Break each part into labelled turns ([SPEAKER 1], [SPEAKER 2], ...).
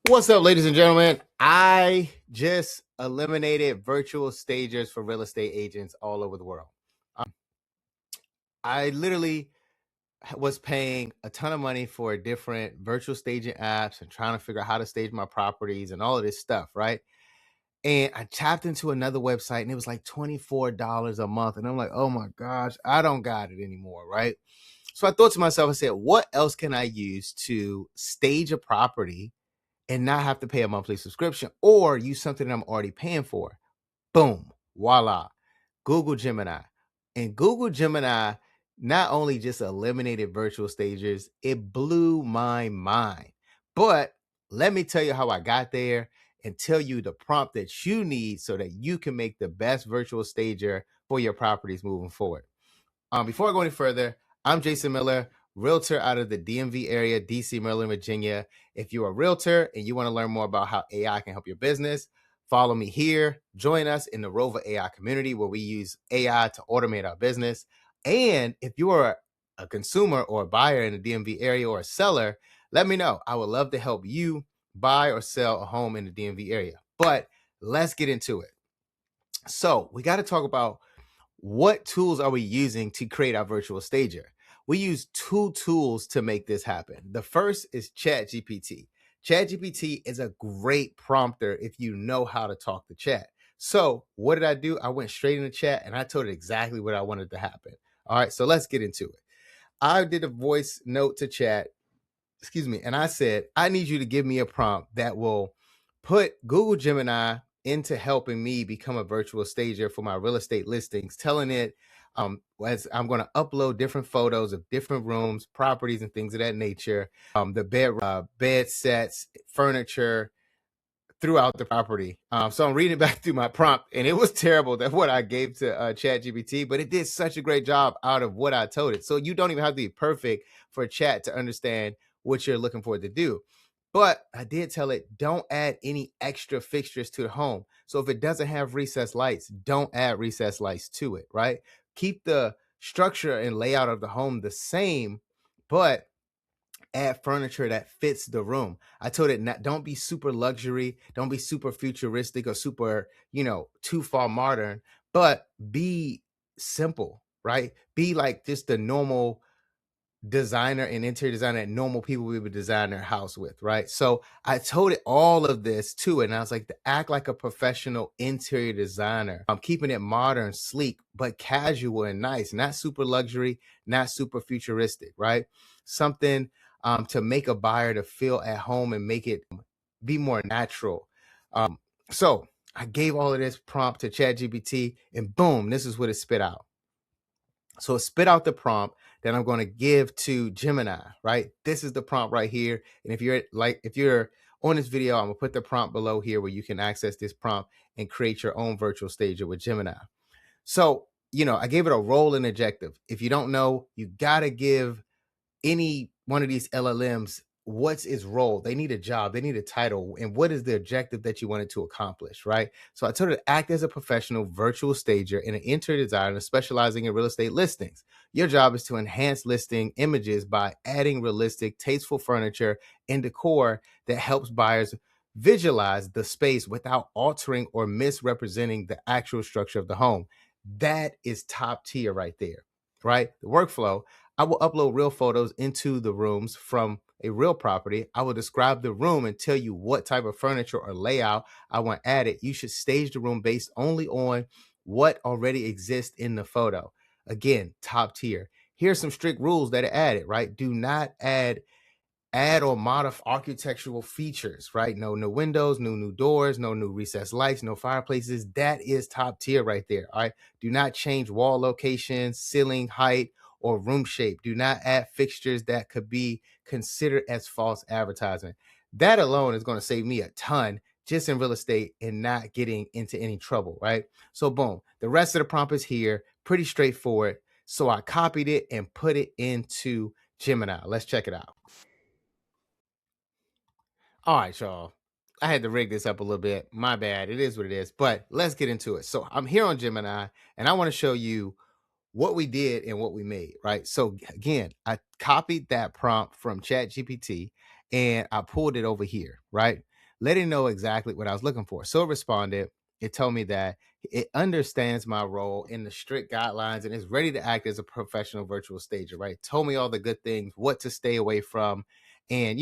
[SPEAKER 1] What's up, ladies and gentlemen? I just eliminated virtual stagers for real estate agents all over the world. I literally was paying a ton of money for different virtual staging apps and trying to figure out how to stage my properties and all of this stuff, right? And I tapped into another website and it was like $24 a month. And I'm like, oh my gosh, I don't got it anymore, right? So I thought to myself, I said, what else can I use to stage a property and not have to pay a monthly subscription or use something that I'm already paying for? Boom, voila, Google Gemini. And Google Gemini not only just eliminated virtual stagers, it blew my mind. But let me tell you how I got there and tell you the prompt that you need so that you can make the best virtual stager for your properties moving forward. Before I go any further, I'm Jason Miller, realtor out of the DMV area, DC, Maryland, Virginia. If you're a realtor and you want to learn more about how AI can help your business, follow me here. Join us in the Rover AI community where we use AI to automate our business. And if you are a consumer or a buyer in the DMV area or a seller, let me know. I would love to help you buy or sell a home in the DMV area. But let's get into it. So we got to talk about what tools are we using to create our virtual stager. We use two tools to make this happen. The first is ChatGPT. ChatGPT is a great prompter if you know how to talk to chat. So what did I do? I went straight into chat and I told it exactly what I wanted to happen. All right, so let's get into it. I did a voice note to chat, and I said, I need you to give me a prompt that will put Google Gemini into helping me become a virtual stager for my real estate listings, telling it as I'm going to upload different photos of different rooms, properties, and things of that nature, the bed sets, furniture throughout the property. So I'm reading back through my prompt, and it was terrible that what I gave to ChatGPT, but it did such a great job out of what I told it. So you don't even have to be perfect for chat to understand what you're looking for it to do. But I did tell it, don't add any extra fixtures to the home. So if it doesn't have recessed lights, don't add recessed lights to it, right? Keep the structure and layout of the home the same, but add furniture that fits the room. I told it, not, don't be super luxury, don't be super futuristic or super, too far modern, but be simple, right? Be like just the normal designer and interior designer that normal people would design their house with, right? So I told it all of this too, and I was like, to act like a professional interior designer. I'm keeping it modern, sleek, but casual and nice, not super luxury, not super futuristic, right? Something to make a buyer to feel at home and make it be more natural. So I gave all of this prompt to ChatGPT, and boom, this is what it spit out. So it spit out the prompt that I'm going to give to Gemini, right? This is the prompt right here. And if you're on this video, I'm gonna put the prompt below here where you can access this prompt and create your own virtual stager with Gemini. So, I gave it a role and objective. If you don't know, you got to give any one of these LLMs what's its role. They need a job, they need a title, and what is the objective that you wanted to accomplish, right? So I told her to act as a professional virtual stager and an interior designer specializing in real estate listings. Your job is to enhance listing images by adding realistic, tasteful furniture and decor that helps buyers visualize the space without altering or misrepresenting the actual structure of the home. That is top tier right there, right? The workflow: I will upload real photos into the rooms from a real property. I will describe the room and tell you what type of furniture or layout I want added. You should stage the room based only on what already exists in the photo. Again, top tier. Here's some strict rules that are added, right? Do not add or modify architectural features, right? No new windows, no new doors, no new recessed lights, no fireplaces. That is top tier right there, all right? Do not change wall locations, ceiling height, or room shape. Do not add fixtures that could be considered as false advertising. That alone is going to save me a ton just in real estate and not getting into any trouble, right? So boom, the rest of the prompt is here, pretty straightforward. So I copied it and put it into Gemini. Let's check it out. All right, y'all. I had to rig this up a little bit. My bad. It is what it is. But let's get into it. So I'm here on Gemini, and I want to show you what we did and what we made, right? So again, I copied that prompt from ChatGPT and I pulled it over here, right? letting know exactly what I was looking for. So it responded. It told me that it understands my role in the strict guidelines and is ready to act as a professional virtual stager, right? Told me all the good things, what to stay away from, and,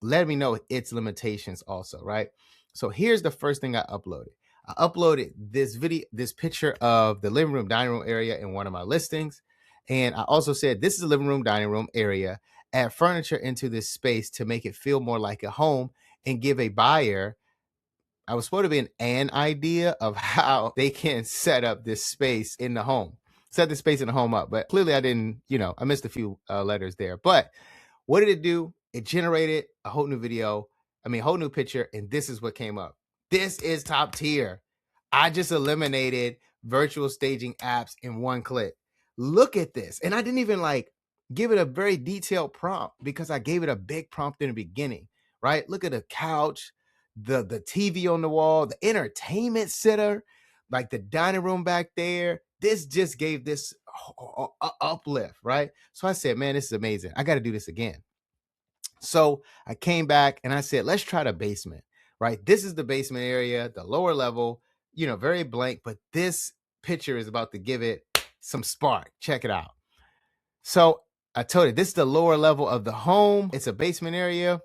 [SPEAKER 1] let me know its limitations also, right? So here's the first thing I uploaded. I uploaded this picture of the living room, dining room area in one of my listings. And I also said, this is a living room, dining room area. Add furniture into this space to make it feel more like a home and give a buyer, I was supposed to be an idea of how they can set up this space in the home, set the space in the home up. But clearly I didn't, I missed a few letters there. But what did it do? It generated a whole new video. Whole new picture. And this is what came up. This is top tier. I just eliminated virtual staging apps in one click. Look at this. And I didn't even give it a very detailed prompt because I gave it a big prompt in the beginning, right? Look at the couch, the TV on the wall, the entertainment center, like the dining room back there. This just gave this uplift, right? So I said, man, this is amazing. I got to do this again. So I came back and I said, let's try the basement, right? This is the basement area, the lower level, very blank, but this picture is about to give it some spark. Check it out. So I told it, this is the lower level of the home. It's a basement area.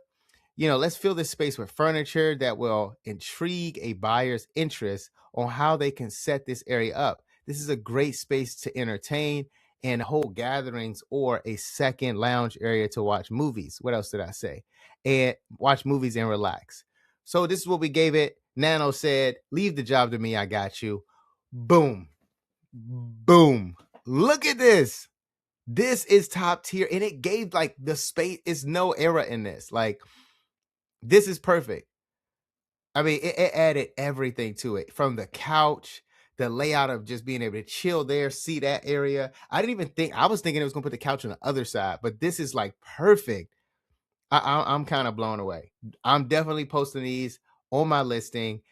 [SPEAKER 1] Let's fill this space with furniture that will intrigue a buyer's interest on how they can set this area up. This is a great space to entertain and hold gatherings or a second lounge area to watch movies. What else did I say? And watch movies and relax. So this is what we gave it. Nano said, leave the job to me. I got you. Boom. Boom. Look at this. This is top tier. And it gave the space. It's no error in this. This is perfect. It added everything to it, from the couch, the layout of just being able to chill there, see that area. I was thinking it was going to put the couch on the other side, but this is perfect. I'm kind of blown away. I'm definitely posting these on my listing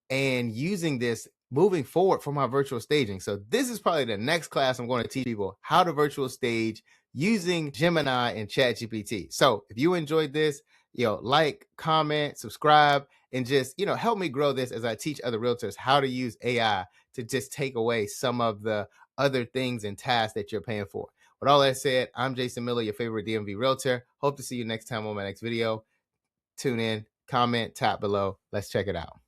[SPEAKER 1] and using this moving forward for my virtual staging. So this is probably the next class I'm going to teach people how to virtual stage using Gemini and ChatGPT. So if you enjoyed this, like, comment, subscribe, and just, help me grow this as I teach other realtors how to use AI to just take away some of the other things and tasks that you're paying for. With all that said, I'm Jason Miller, your favorite DMV realtor. Hope to see you next time on my next video. Tune in, comment, tap below. Let's check it out.